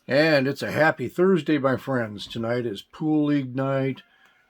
And it's a happy Thursday, my friends. Tonight is pool league night,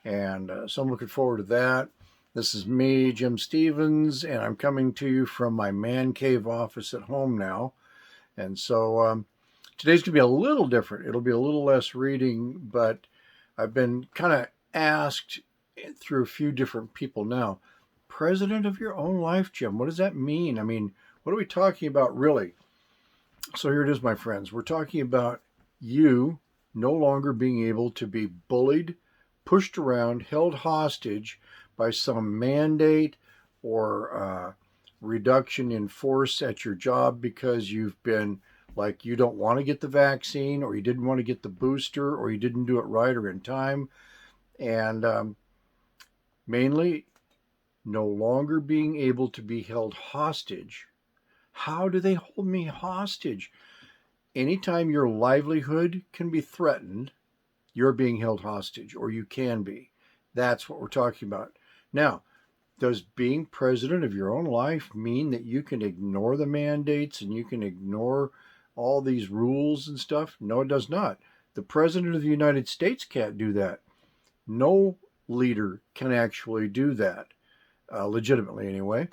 and so I'm looking forward to that. This is me, Jim Stevens, and I'm coming to you from my man cave office at home now. And so today's going to be a little different. It'll be a little less reading, but I've been kind of asked through a few different people now, president of your own life, Jim, what does that mean? I mean, what are we talking about really? So here it is, my friends. We're talking about you no longer being able to be bullied, pushed around, held hostage by some mandate or reduction in force at your job because you've been like you don't want to get the vaccine or you didn't want to get the booster or you didn't do it right or in time. And mainly, no longer being able to be held hostage. How do they hold me hostage? Anytime your livelihood can be threatened, you're being held hostage, or you can be. That's what we're talking about. Now, does being president of your own life mean that you can ignore the mandates and you can ignore all these rules and stuff? No, it does not. The president of the United States can't do that. No leader can actually do that, legitimately anyway.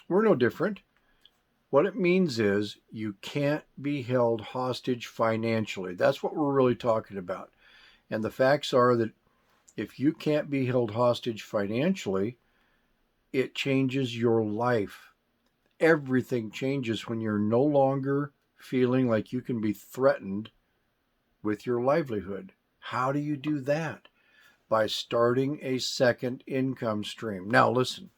We're no different. What it means is you can't be held hostage financially. That's what we're really talking about. And the facts are that if you can't be held hostage financially, it changes your life. Everything changes when you're no longer feeling like you can be threatened with your livelihood. How do you do that? By starting a second income stream. Now, listen.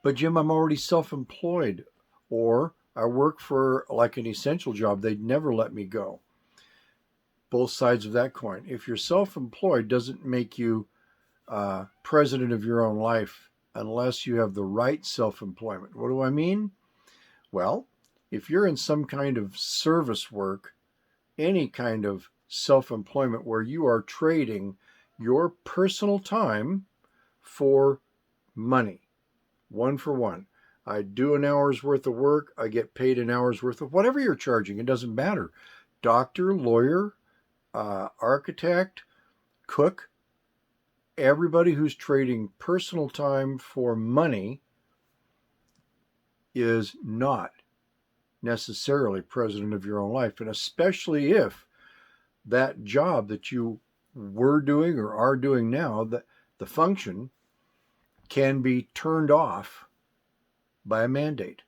But Jim, I'm already self-employed, or I work for like an essential job. They'd never let me go. Both sides of that coin. If you're self-employed, doesn't make you president of your own life unless you have the right self-employment. What do I mean? Well, if you're in some kind of service work, any kind of self-employment where you are trading your personal time for money, one for one. I do an hour's worth of work, I get paid an hour's worth of whatever you're charging. It doesn't matter. Doctor, lawyer, architect, cook, everybody who's trading personal time for money is not necessarily president of your own life. And especially if that job that you were doing or are doing now, that the function can be turned off by a mandate,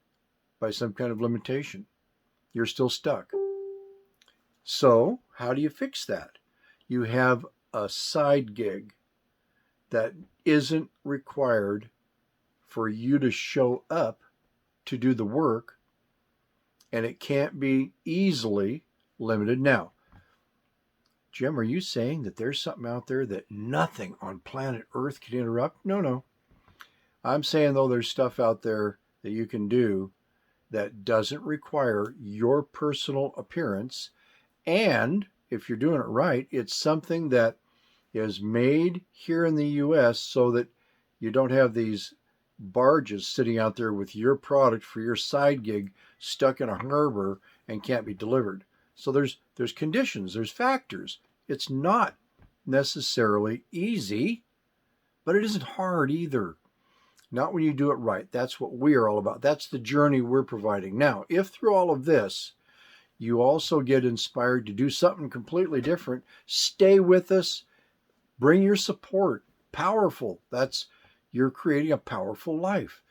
by some kind of limitation. You're still stuck. So, how do you fix that? You have a side gig that isn't required for you to show up to do the work, and it can't be easily limited. Now, Jim, are you saying that there's something out there that nothing on planet Earth can interrupt? No. I'm saying, though, there's stuff out there that you can do that doesn't require your personal appearance. And if you're doing it right, it's something that is made here in the U.S. so that you don't have these barges sitting out there with your product for your side gig stuck in a harbor and can't be delivered. So there's conditions, there's factors. It's not necessarily easy, but it isn't hard either. Not when you do it right. That's what we are all about. That's the journey we're providing. Now, if through all of this, you also get inspired to do something completely different, stay with us. Bring your support. Powerful. You're creating a powerful life.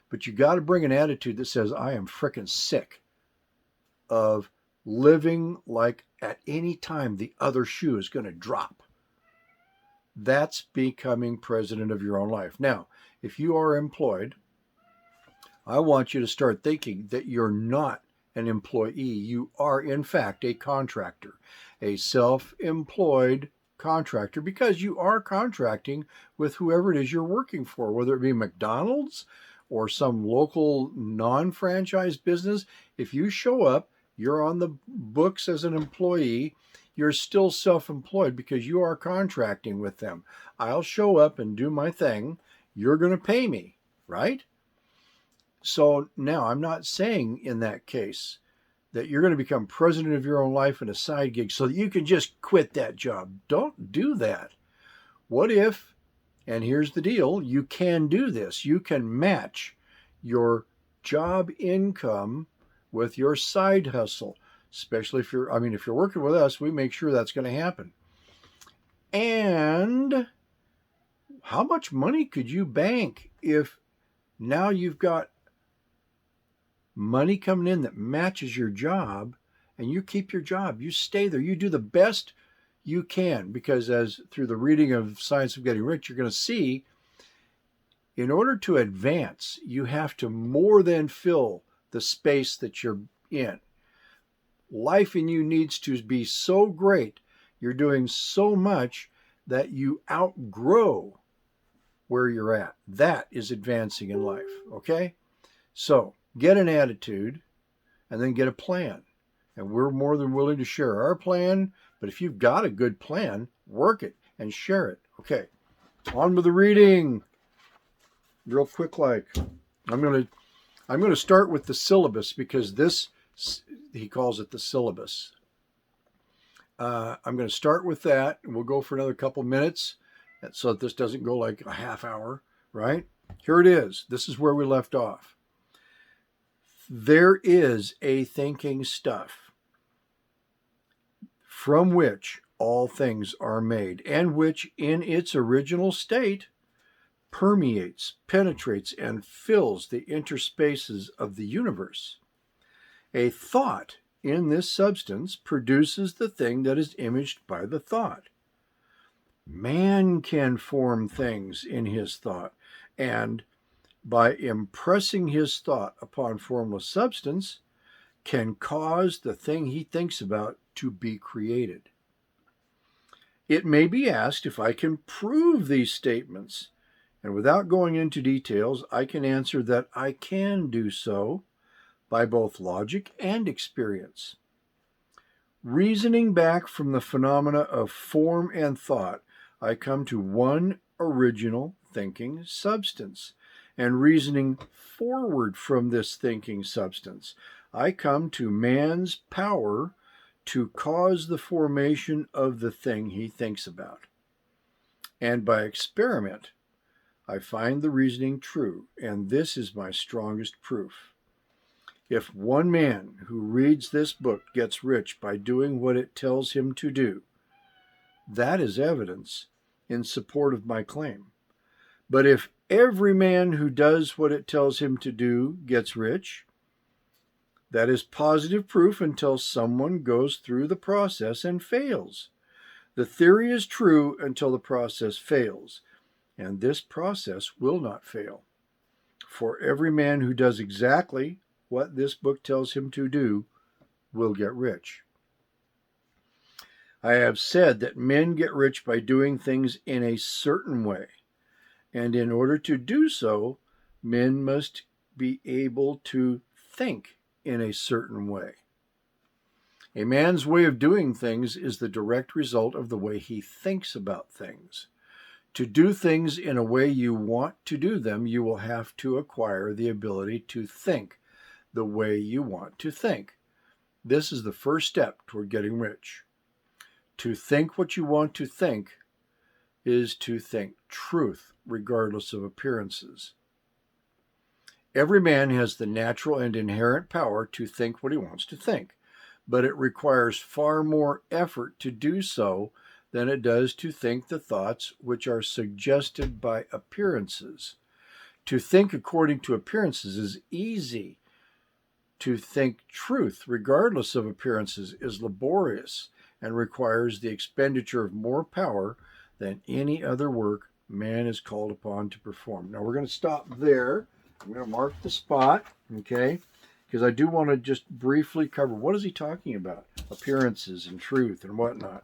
But you got to bring an attitude that says, I am frickin' sick of living like at any time the other shoe is going to drop. That's becoming president of your own life. Now, if you are employed, I want you to start thinking that you're not an employee. You are, in fact, a contractor, a self-employed contractor, because you are contracting with whoever it is you're working for, whether it be McDonald's or some local non-franchise business. If you show up, you're on the books as an employee, you're still self-employed because you are contracting with them. I'll show up and do my thing. You're going to pay me, right? So now I'm not saying in that case that you're going to become president of your own life and a side gig so that you can just quit that job. Don't do that. What if, and here's the deal, you can do this. You can match your job income with your side hustle, especially if you're working with us, we make sure that's going to happen. And how much money could you bank if now you've got money coming in that matches your job, and you keep your job, you stay there, you do the best you can? Because as through the reading of Science of Getting Rich, you're going to see, in order to advance, you have to more than fill the space that you're in. Life in you needs to be so great, you're doing so much that you outgrow where you're at. That is advancing in life, okay? So get an attitude and then get a plan. And we're more than willing to share our plan, but if you've got a good plan, work it and share it. Okay, on with the reading. Real quick, like I'm going to start with the syllabus, because this, he calls it the syllabus. I'm going to start with that, and we'll go for another couple minutes so that this doesn't go like a half hour, right? Here it is. This is where we left off. There is a thinking stuff from which all things are made, and which in its original state permeates, penetrates, and fills the interspaces of the universe. A thought in this substance produces the thing that is imaged by the thought. Man can form things in his thought, and by impressing his thought upon formless substance, can cause the thing he thinks about to be created. It may be asked if I can prove these statements, and without going into details, I can answer that I can do so by both logic and experience. Reasoning back from the phenomena of form and thought, I come to one original thinking substance. And reasoning forward from this thinking substance, I come to man's power to cause the formation of the thing he thinks about. And by experiment, I find the reasoning true, and this is my strongest proof. If one man who reads this book gets rich by doing what it tells him to do, that is evidence in support of my claim. But if every man who does what it tells him to do gets rich, that is positive proof until someone goes through the process and fails. The theory is true until the process fails, and this process will not fail. For every man who does exactly what this book tells him to do will get rich. I have said that men get rich by doing things in a certain way. And in order to do so, men must be able to think in a certain way. A man's way of doing things is the direct result of the way he thinks about things. To do things in a way you want to do them, you will have to acquire the ability to think the way you want to think. This is the first step toward getting rich. To think what you want to think is to think truth, regardless of appearances. Every man has the natural and inherent power to think what he wants to think, but it requires far more effort to do so than it does to think the thoughts which are suggested by appearances. To think according to appearances is easy. To think truth, regardless of appearances, is laborious and requires the expenditure of more power than any other work man is called upon to perform. Now we're going to stop there. I'm going to mark the spot, okay? Because I do want to just briefly cover, what is he talking about? Appearances and truth and whatnot.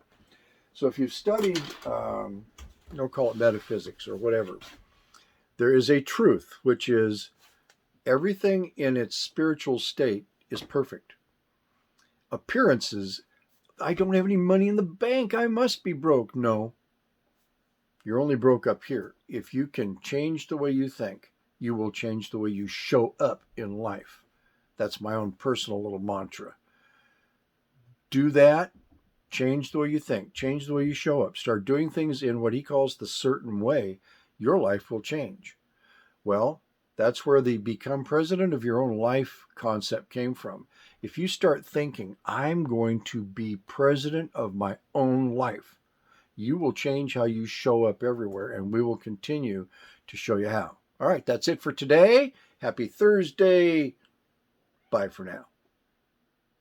So if you've studied, don't call it metaphysics or whatever, there is a truth, which is everything in its spiritual state is perfect. Appearances, I don't have any money in the bank, I must be broke. No. You're only broke up here. If you can change the way you think, you will change the way you show up in life. That's my own personal little mantra. Do that. Change the way you think. Change the way you show up. Start doing things in what he calls the certain way. Your life will change. Well, that's where the become president of your own life concept came from. If you start thinking, I'm going to be president of my own life, you will change how you show up everywhere, and we will continue to show you how. All right, that's it for today. Happy Thursday. Bye for now.